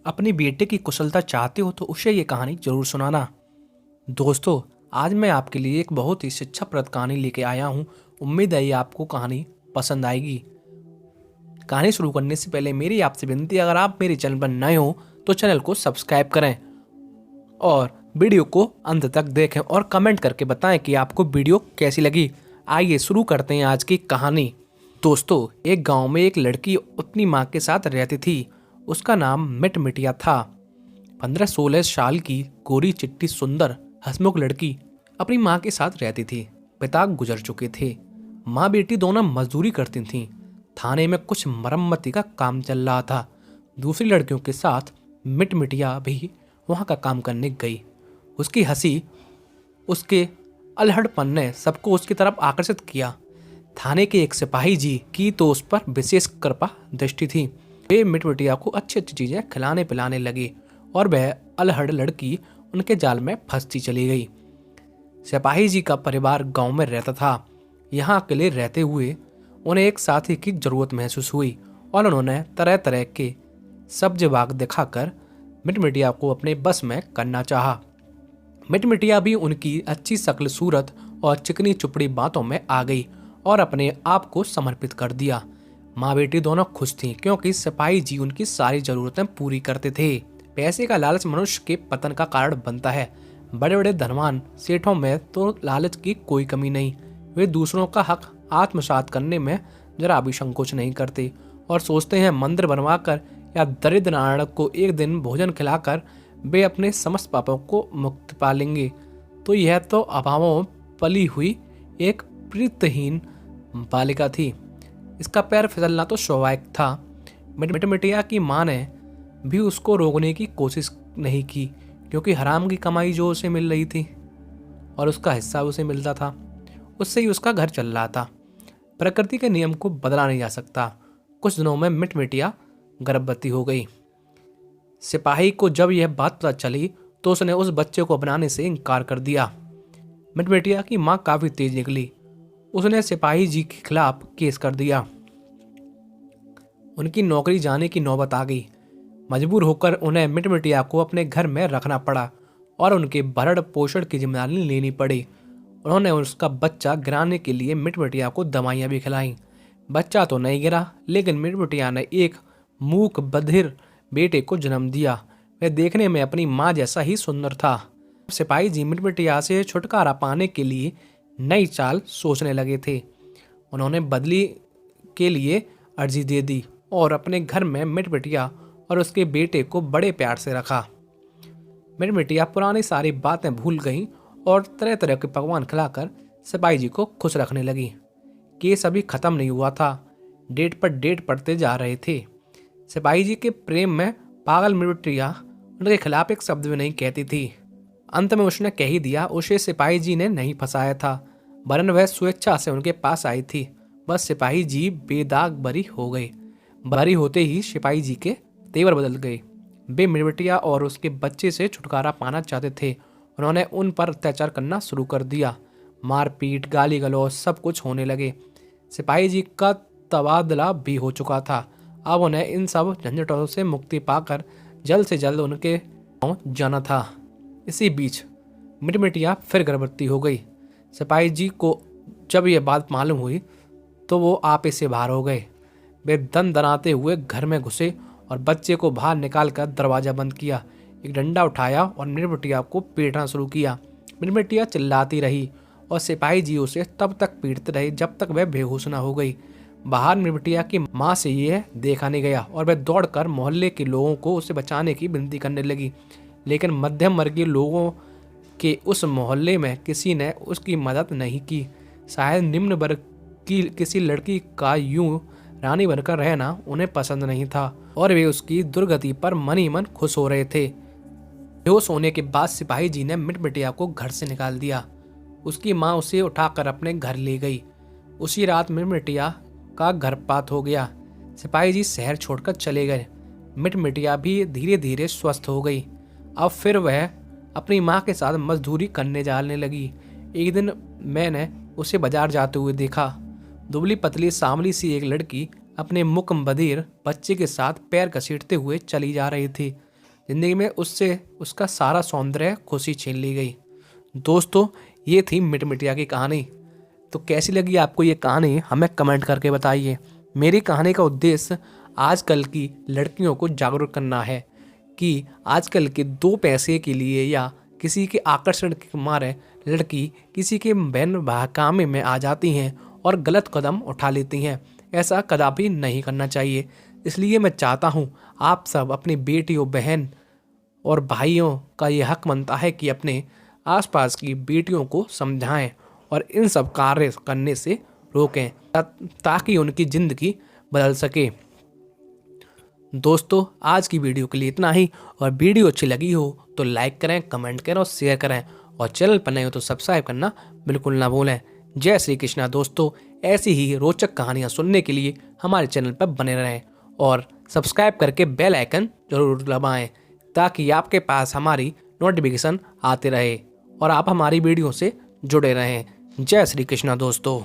अपनी बेटे की कुशलता चाहते हो तो उसे ये कहानी जरूर सुनाना। दोस्तों, आज मैं आपके लिए एक बहुत ही शिक्षाप्रद कहानी लेके आया हूँ। उम्मीद है ये आपको कहानी पसंद आएगी। कहानी शुरू करने से पहले मेरी आपसे विनती है, अगर आप मेरे चैनल पर नए हो तो चैनल को सब्सक्राइब करें और वीडियो को अंत तक देखें और कमेंट करके बताएं कि आपको वीडियो कैसी लगी। आइए शुरू करते हैं आज की कहानी। दोस्तों, एक गांव में एक लड़की अपनी माँ के साथ रहती थी। उसका नाम मिटमिटिया था। 15-16 साल की गोरी चिट्टी सुंदर हंसमुख लड़की अपनी माँ के साथ रहती थी। पिता गुजर चुके थे। माँ बेटी दोनों मजदूरी करती थीं। थाने में कुछ मरम्मती का काम चल रहा था। दूसरी लड़कियों के साथ मिटमिटिया भी वहाँ का काम करने गई। उसकी हंसी, उसके अलहड़पन ने सबको उसकी तरफ आकर्षित किया। थाने के एक सिपाही जी की तो उस पर विशेष कृपा दृष्टि थी। वे मिटमिटिया को अच्छी अच्छी चीजें खिलाने पिलाने लगे और वह अलहड़ लड़की उनके जाल में फंसती चली गई। सिपाही जी का परिवार गांव में रहता था। यहाँ अकेले रहते हुए उन्हें एक साथी की जरूरत महसूस हुई और उन्होंने तरह तरह के सब्ज बाग दिखाकर मिटमिटिया को अपने बस में करना चाहा। मिटमिटिया भी उनकी अच्छी शक्ल सूरत और चिकनी चुपड़ी बातों में आ गई और अपने आप को समर्पित कर दिया। माँ बेटी दोनों खुश थीं क्योंकि सिपाही जी उनकी सारी जरूरतें पूरी करते थे। पैसे का लालच मनुष्य के पतन का कारण बनता है। बड़े बड़े धनवान सेठों में तो लालच की कोई कमी नहीं। वे दूसरों का हक आत्मसात करने में जरा भी संकोच नहीं करते और सोचते हैं मंदिर बनवाकर या दरिद्र नारायण को एक दिन भोजन खिलाकर वे अपने समस्त पापों को मुक्त पा लेंगे। तो यह तो अभावों में पली हुई एक प्रीतहीन बालिका थी। इसका पैर फिसलना तो स्वाभाविक था। मिटमिटिया की माँ ने भी उसको रोकने की कोशिश नहीं की क्योंकि हराम की कमाई जो उसे मिल रही थी और उसका हिस्सा उसे मिलता था, उससे ही उसका घर चल रहा था। प्रकृति के नियम को बदला नहीं जा सकता। कुछ दिनों में मिटमिटिया गर्भवती हो गई। सिपाही को जब यह बात पता चली तो उसने उस बच्चे को अपनाने से इनकार कर दिया। मिटमिटिया की माँ काफी तेज निकली। उसने सिपाही जी के खिलाफ केस कर दिया। उनकी नौकरी जाने की नौबत आ गई। मजबूर होकर उन्हें मिटमिटिया को अपने घर में रखना पड़ा और उनके भरण पोषण की जिम्मेदारी लेनी पड़ी। उन्होंने उसका बच्चा गिराने के लिए मिटमिटिया को दवाइयाँ भी खिलाईं। बच्चा तो नहीं गिरा, लेकिन मिटमिटिया ने एक मूक बधिर बेटे को जन्म दिया। वह देखने में अपनी माँ जैसा ही सुंदर था। सिपाही जी मिटमिटिया से छुटकारा पाने के लिए नई चाल सोचने लगे थे। उन्होंने बदली के लिए अर्जी दे दी और अपने घर में मिटमिटिया और उसके बेटे को बड़े प्यार से रखा। मिटमिटिया पुरानी सारी बातें भूल गई और तरह तरह के पकवान खिलाकर सिपाही जी को खुश रखने लगी। केस अभी खत्म नहीं हुआ था। डेट पर डेट पड़ते जा रहे थे। सिपाही जी के प्रेम में पागल मिटमिटिया उनके खिलाफ एक शब्द भी नहीं कहती थी। अंत में उसने कह ही दिया। उसे सिपाही जी ने नहीं फंसाया था, वरन वह स्वेच्छा से उनके पास आई थी। बस सिपाही जी बेदाग बरी हो गए। बरी होते ही सिपाही जी के तेवर बदल गए। वे मिटमिटिया और उसके बच्चे से छुटकारा पाना चाहते थे। उन्होंने उन पर अत्याचार करना शुरू कर दिया। मारपीट, गाली गलौज सब कुछ होने लगे। सिपाही जी का तबादला भी हो चुका था। अब उन्हें इन सब झंझटों से मुक्ति पाकर जल्द से जल्द उनके गांव जाना था। इसी बीच मिटमिटिया फिर गर्भवती हो गई। सिपाही जी को जब यह बात मालूम हुई तो वो आपे से बाहर हो गए। वे दन दनाते हुए घर में घुसे और बच्चे को बाहर निकालकर दरवाजा बंद किया। एक डंडा उठाया और मिटमिटिया को पीटना शुरू किया। मिटमिटिया चिल्लाती रही और सिपाही जी उसे तब तक पीटते रहे जब तक वह बेहोश न हो गई। बाहर मिटमिटिया की माँ से यह देखा नहीं गया और वह दौड़कर मोहल्ले के लोगों को उसे बचाने की विनती करने लगी, लेकिन मध्यम वर्गीय लोगों के उस मोहल्ले में किसी ने उसकी मदद नहीं की। शायद निम्न वर्ग की किसी लड़की का यूं रानी बनकर रहना उन्हें पसंद नहीं था और वे उसकी दुर्गति पर मन ही मन खुश हो रहे थे। बेहोश होने के बाद सिपाही जी ने मिटमिटिया को घर से निकाल दिया। उसकी माँ उसे उठाकर अपने घर ले गई। उसी रात मिटमिटिया का गर्भपात हो गया। सिपाही जी शहर छोड़कर चले गए। मिटमिटिया भी धीरे धीरे स्वस्थ हो गई। अब फिर वह अपनी माँ के साथ मजदूरी करने जाने लगी। एक दिन मैंने उसे बाजार जाते हुए देखा। दुबली पतली सांवली सी एक लड़की अपने मुख बधिर बच्चे के साथ पैर घसीटते हुए चली जा रही थी। ज़िंदगी में उससे उसका सारा सौंदर्य, खुशी छीन ली गई। दोस्तों, ये थी मिटमिटिया की कहानी। तो कैसी लगी आपको ये कहानी, हमें कमेंट करके बताइए। मेरी कहानी का उद्देश्य आजकल की लड़कियों को जागरूक करना है कि आजकल के 2 पैसे के लिए या किसी के आकर्षण के मारे लड़की किसी के बहन बहकामे में आ जाती हैं और गलत कदम उठा लेती हैं। ऐसा कदापि नहीं करना चाहिए। इसलिए मैं चाहता हूँ आप सब अपनी बेटियों, बहन और भाइयों का ये हक बनता है कि अपने आसपास की बेटियों को समझाएं और इन सब कार्य करने से रोकें ताकि उनकी ज़िंदगी बदल सके। दोस्तों, आज की वीडियो के लिए इतना ही। और वीडियो अच्छी लगी हो तो लाइक करें, कमेंट करें और शेयर करें। और चैनल पर नए हो तो सब्सक्राइब करना बिल्कुल ना भूलें। जय श्री कृष्णा। दोस्तों, ऐसी ही रोचक कहानियाँ सुनने के लिए हमारे चैनल पर बने रहें और सब्सक्राइब करके बेल आइकन जरूर दबाएं ताकि आपके पास हमारी नोटिफिकेशन आते रहे और आप हमारी वीडियो से जुड़े रहें। जय श्री कृष्णा दोस्तों।